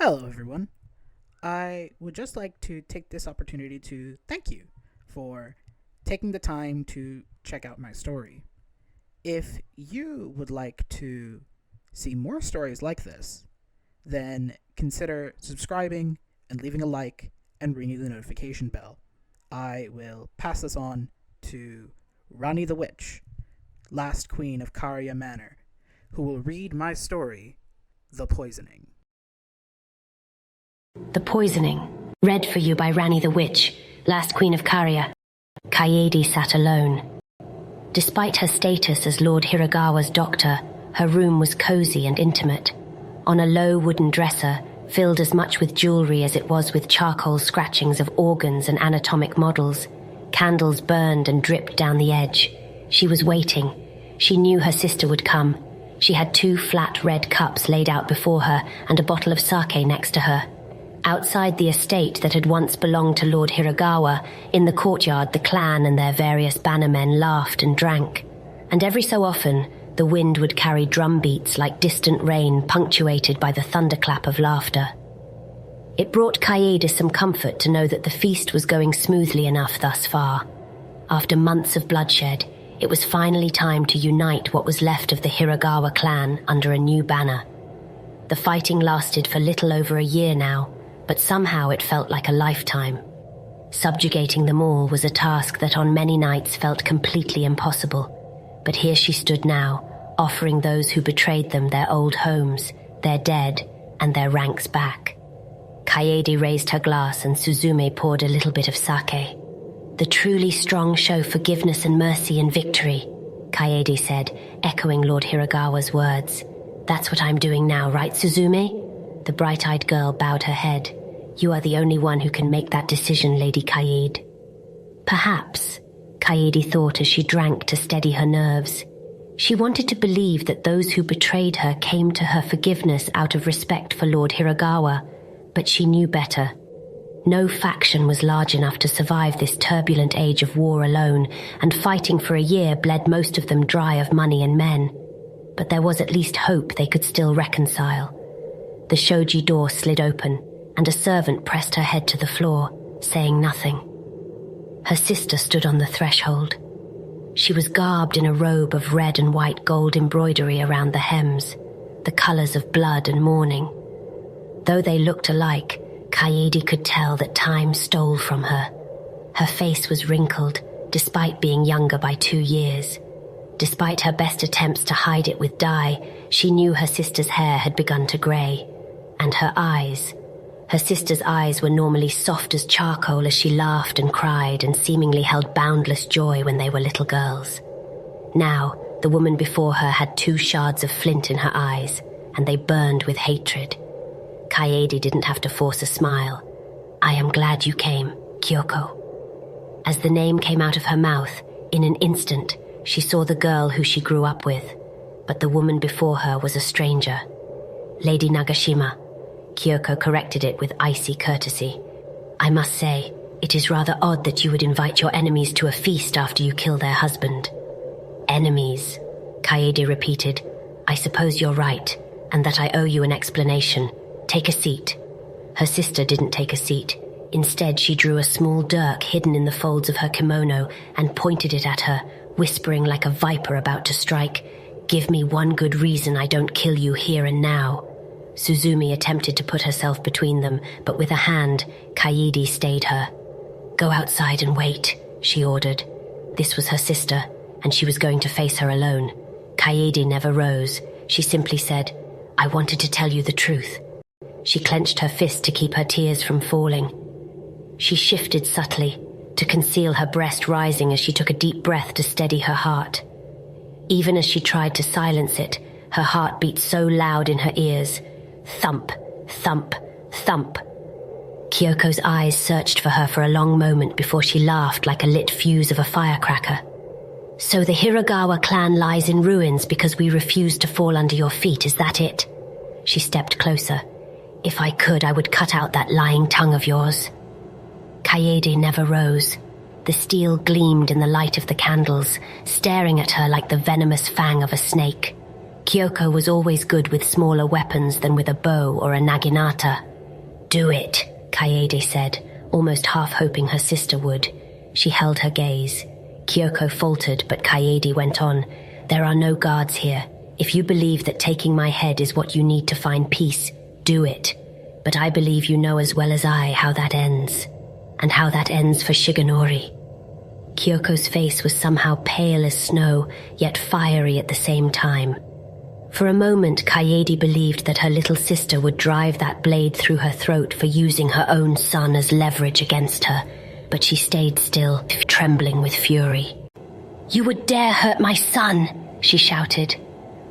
Hello, everyone. I would just like to take this opportunity to thank you for taking the time to check out my story. If you would like to see more stories like this, then consider subscribing and leaving a like and ringing the notification bell. I will pass this on to Ranni the Witch, last queen of Karia Manor, who will read my story, The Poisoning. The Poisoning, read for you by Ranni the Witch, last queen of Karia. Kaede sat alone. Despite her status as Lord Hiragawa's doctor, her room was cozy and intimate. On a low wooden dresser, filled as much with jewelry as it was with charcoal scratchings of organs and anatomic models, candles burned and dripped down the edge. She was waiting. She knew her sister would come. She had 2 flat red cups laid out before her and a bottle of sake next to her. Outside the estate that had once belonged to Lord Hiragawa, in the courtyard the clan and their various bannermen laughed and drank. And every so often, the wind would carry drum beats like distant rain punctuated by the thunderclap of laughter. It brought Kaede some comfort to know that the feast was going smoothly enough thus far. After months of bloodshed, it was finally time to unite what was left of the Hiragawa clan under a new banner. The fighting lasted for little over a year now, but somehow it felt like a lifetime. Subjugating them all was a task that on many nights felt completely impossible. But here she stood now, offering those who betrayed them their old homes, their dead, and their ranks back. Kaede raised her glass and Suzume poured a little bit of sake. The truly strong show forgiveness and mercy in victory, Kaede said, echoing Lord Hiragawa's words. That's what I'm doing now, right, Suzume? The bright-eyed girl bowed her head. You are the only one who can make that decision, Lady Kaede. Perhaps, Kaede thought as she drank to steady her nerves. She wanted to believe that those who betrayed her came to her forgiveness out of respect for Lord Hiragawa, but she knew better. No faction was large enough to survive this turbulent age of war alone, and fighting for a year bled most of them dry of money and men. But there was at least hope they could still reconcile. The shoji door slid open, and a servant pressed her head to the floor, saying nothing. Her sister stood on the threshold. She was garbed in a robe of red and white gold embroidery around the hems, the colors of blood and mourning. Though they looked alike, Kaede could tell that time stole from her. Her face was wrinkled, despite being younger by 2 years. Despite her best attempts to hide it with dye, she knew her sister's hair had begun to grey. And her eyes. Her sister's eyes were normally soft as charcoal as she laughed and cried and seemingly held boundless joy when they were little girls. Now, the woman before her had 2 shards of flint in her eyes, and they burned with hatred. Kaede didn't have to force a smile. I am glad you came, Kyoko. As the name came out of her mouth, in an instant, she saw the girl who she grew up with, but the woman before her was a stranger. Lady Nagashima. Kyoko corrected it with icy courtesy. I must say, it is rather odd that you would invite your enemies to a feast after you kill their husband. Enemies, Kaede repeated. I suppose you're right, and that I owe you an explanation. Take a seat. Her sister didn't take a seat. Instead, she drew a small dirk hidden in the folds of her kimono and pointed it at her, whispering like a viper about to strike. Give me one good reason I don't kill you here and now. Suzume attempted to put herself between them, but with a hand, Kaede stayed her. Go outside and wait, she ordered. This was her sister, and she was going to face her alone. Kaede never rose. She simply said, I wanted to tell you the truth. She clenched her fist to keep her tears from falling. She shifted subtly, to conceal her breast rising as she took a deep breath to steady her heart. Even as she tried to silence it, her heart beat so loud in her ears. Thump, thump, thump. Kyoko's eyes searched for her for a long moment before she laughed like a lit fuse of a firecracker. So the Hiragawa clan lies in ruins because we refused to fall under your feet, is that it? She stepped closer. If I could, I would cut out that lying tongue of yours. Kaede never rose. The steel gleamed in the light of the candles, staring at her like the venomous fang of a snake. Kyoko was always good with smaller weapons than with a bow or a naginata, Do it, Kaede said, almost half hoping her sister would. She held her gaze. Kyoko faltered, but Kaede went on. There are no guards here. If you believe that taking my head is what you need to find peace, do it. But I believe you know as well as I how that ends. And how that ends for Shigenori. Kyoko's face was somehow pale as snow, yet fiery at the same time. For a moment, Kaede believed that her little sister would drive that blade through her throat for using her own son as leverage against her, but she stayed still, trembling with fury. You would dare hurt my son, she shouted.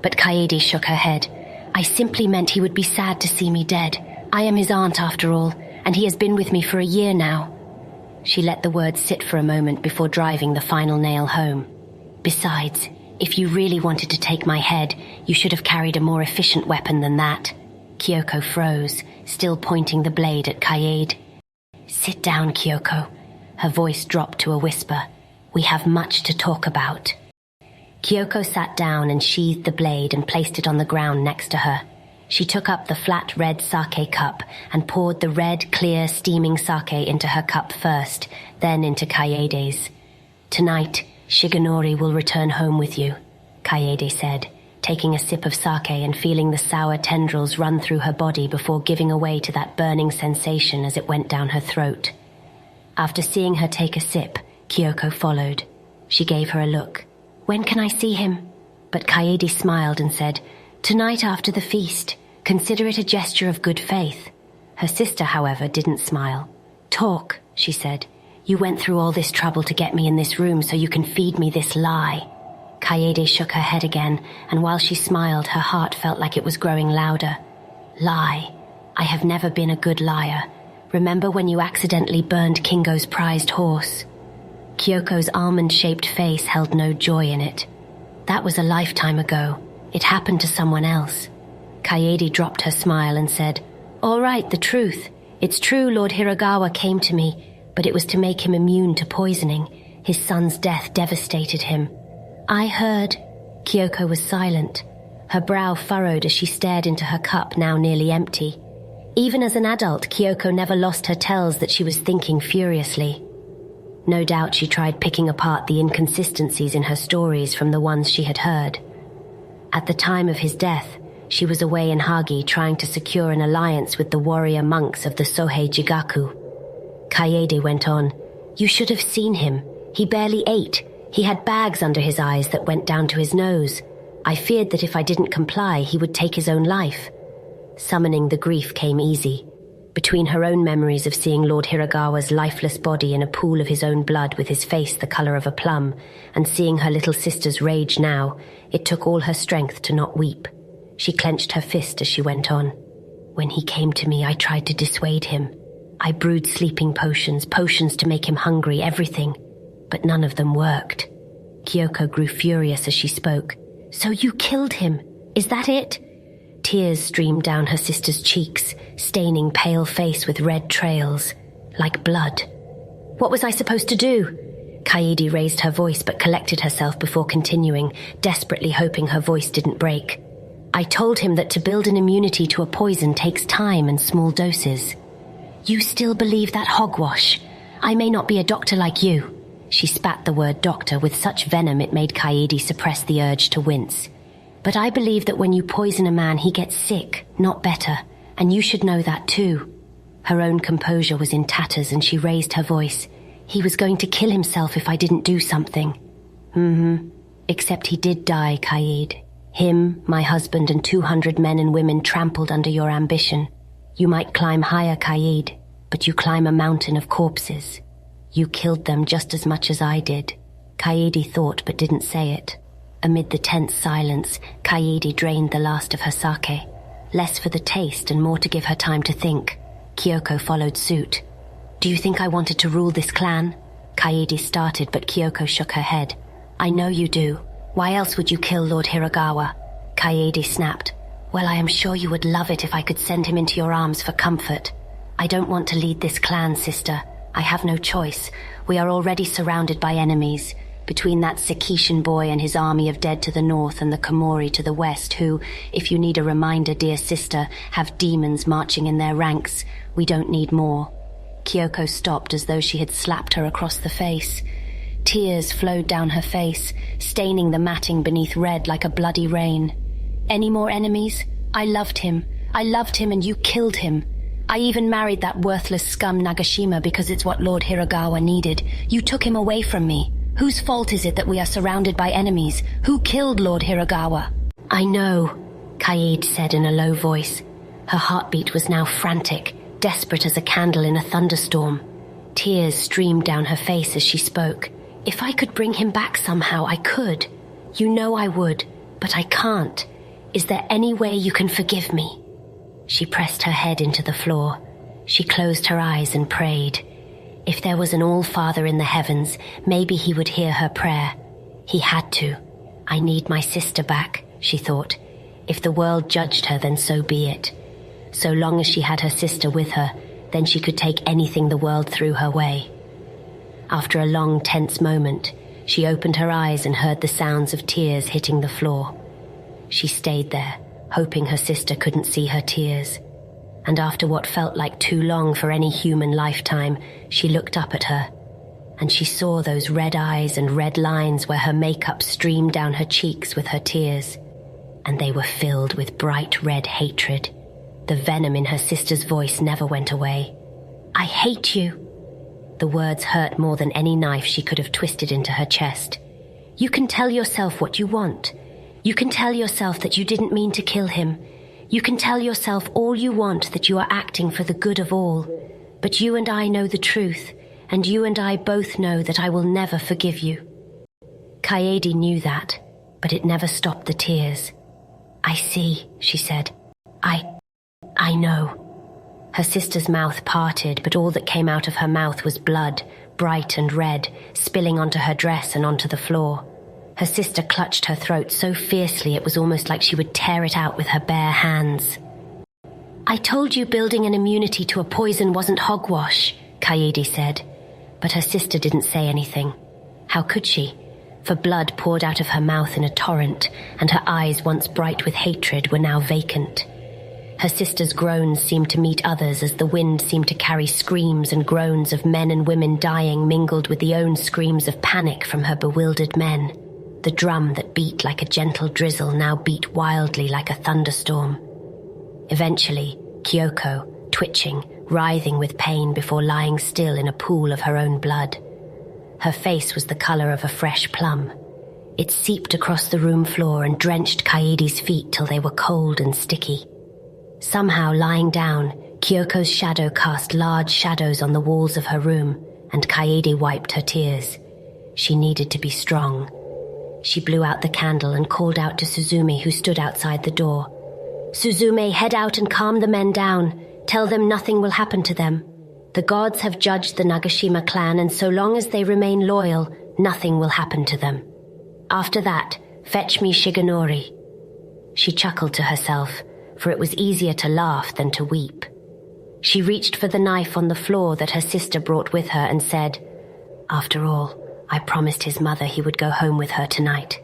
But Kaede shook her head. I simply meant he would be sad to see me dead. I am his aunt after all, and he has been with me for a year now. She let the words sit for a moment before driving the final nail home. Besides, if you really wanted to take my head, you should have carried a more efficient weapon than that. Kyoko froze, still pointing the blade at Kaede. Sit down, Kyoko. Her voice dropped to a whisper. We have much to talk about. Kyoko sat down and sheathed the blade and placed it on the ground next to her. She took up the flat red sake cup and poured the red, clear, steaming sake into her cup first, then into Kaede's. Tonight, Shigenori will return home with you, Kaede said, taking a sip of sake and feeling the sour tendrils run through her body before giving away to that burning sensation as it went down her throat. After seeing her take a sip, Kyoko followed. She gave her a look. When can I see him? But Kaede smiled and said, Tonight after the feast. Consider it a gesture of good faith. Her sister, however, didn't smile. Talk, she said. You went through all this trouble to get me in this room so you can feed me this lie. Kaede shook her head again, and while she smiled, her heart felt like it was growing louder. Lie. I have never been a good liar. Remember when you accidentally burned Kingo's prized horse? Kyoko's almond-shaped face held no joy in it. That was a lifetime ago. It happened to someone else. Kaede dropped her smile and said, All right, the truth. It's true Lord Hiragawa came to me, but it was to make him immune to poisoning. His son's death devastated him. I heard. Kyoko was silent. Her brow furrowed as she stared into her cup, now nearly empty. Even as an adult, Kyoko never lost her tells that she was thinking furiously. No doubt she tried picking apart the inconsistencies in her stories from the ones she had heard. At the time of his death, she was away in Hagi trying to secure an alliance with the warrior monks of the Sohei Jigaku. Kaede went on, You should have seen him. He barely ate. He had bags under his eyes that went down to his nose. I feared that if I didn't comply, he would take his own life. Summoning the grief came easy. Between her own memories of seeing Lord Hiragawa's lifeless body in a pool of his own blood with his face the color of a plum, and seeing her little sister's rage now, it took all her strength to not weep. She clenched her fist as she went on. When he came to me, I tried to dissuade him. I brewed sleeping potions to make him hungry, everything. But none of them worked. Kyoko grew furious as she spoke. So you killed him? Is that it? Tears streamed down her sister's cheeks, staining pale face with red trails, like blood. What was I supposed to do? Kaede raised her voice but collected herself before continuing, desperately hoping her voice didn't break. I told him that to build an immunity to a poison takes time and small doses. You still believe that hogwash? I may not be a doctor like you. She spat the word doctor with such venom it made Kaede suppress the urge to wince. But I believe that when you poison a man, he gets sick, not better, and you should know that too. Her own composure was in tatters and she raised her voice. He was going to kill himself if I didn't do something. Except he did die, Kaede. Him, my husband, and 200 men and women trampled under your ambition. You might climb higher, Kaede, but you climb a mountain of corpses. You killed them just as much as I did. Kaede thought but didn't say it. Amid the tense silence, Kaede drained the last of her sake. Less for the taste and more to give her time to think. Kyoko followed suit. Do you think I wanted to rule this clan? Kaede started, but Kyoko shook her head. I know you do. Why else would you kill Lord Hiragawa? Kaede snapped. Well, I am sure you would love it if I could send him into your arms for comfort. I don't want to lead this clan, sister. I have no choice. We are already surrounded by enemies. between that Sakishan boy and his army of dead to the north and the Komori to the west who, if you need a reminder, dear sister, have demons marching in their ranks. We don't need more. Kyoko stopped as though she had slapped her across the face. Tears flowed down her face, staining the matting beneath red like a bloody rain. Any more enemies? I loved him and you killed him. I even married that worthless scum Nagashima because it's what Lord Hiragawa needed. You took him away from me. Whose fault is it that we are surrounded by enemies? Who killed Lord Hiragawa? I know, Kaede said in a low voice. Her heartbeat was now frantic, desperate as a candle in a thunderstorm. Tears streamed down her face as she spoke. If I could bring him back somehow, I could. You know I would, but I can't. Is there any way you can forgive me? She pressed her head into the floor. She closed her eyes and prayed. If there was an All-Father in the heavens, maybe he would hear her prayer. He had to. I need my sister back, she thought. If the world judged her, then so be it. So long as she had her sister with her, then she could take anything the world threw her way. After a long, tense moment, she opened her eyes and heard the sounds of tears hitting the floor. She stayed there, hoping her sister couldn't see her tears. And after what felt like too long for any human lifetime, she looked up at her, and she saw those red eyes and red lines where her makeup streamed down her cheeks with her tears, and they were filled with bright red hatred. The venom in her sister's voice never went away. I hate you. The words hurt more than any knife she could have twisted into her chest. You can tell yourself what you want. You can tell yourself that you didn't mean to kill him. You can tell yourself all you want, that you are acting for the good of all. But you and I know the truth, and you and I both know that I will never forgive you. Kaede knew that, but it never stopped the tears. I see, she said. I know. Her sister's mouth parted, but all that came out of her mouth was blood, bright and red, spilling onto her dress and onto the floor. Her sister clutched her throat so fiercely it was almost like she would tear it out with her bare hands. I told you building an immunity to a poison wasn't hogwash, Kaede said. But her sister didn't say anything. How could she? For blood poured out of her mouth in a torrent, and her eyes, once bright with hatred, were now vacant. Her sister's groans seemed to meet others as the wind seemed to carry screams and groans of men and women dying mingled with the own screams of panic from her bewildered men. The drum that beat like a gentle drizzle now beat wildly like a thunderstorm. Eventually, Kyoko, twitching, writhing with pain before lying still in a pool of her own blood. Her face was the color of a fresh plum. It seeped across the room floor and drenched Kaede's feet till they were cold and sticky. Somehow, lying down, Kyoko's shadow cast large shadows on the walls of her room, and Kaede wiped her tears. She needed to be strong. She blew out the candle and called out to Suzume, who stood outside the door. Suzume, head out and calm the men down. Tell them nothing will happen to them. The gods have judged the Nagashima clan, and so long as they remain loyal, nothing will happen to them. After that, fetch me Shigenori. She chuckled to herself, for it was easier to laugh than to weep. She reached for the knife on the floor that her sister brought with her and said, After all, I promised his mother he would go home with her tonight.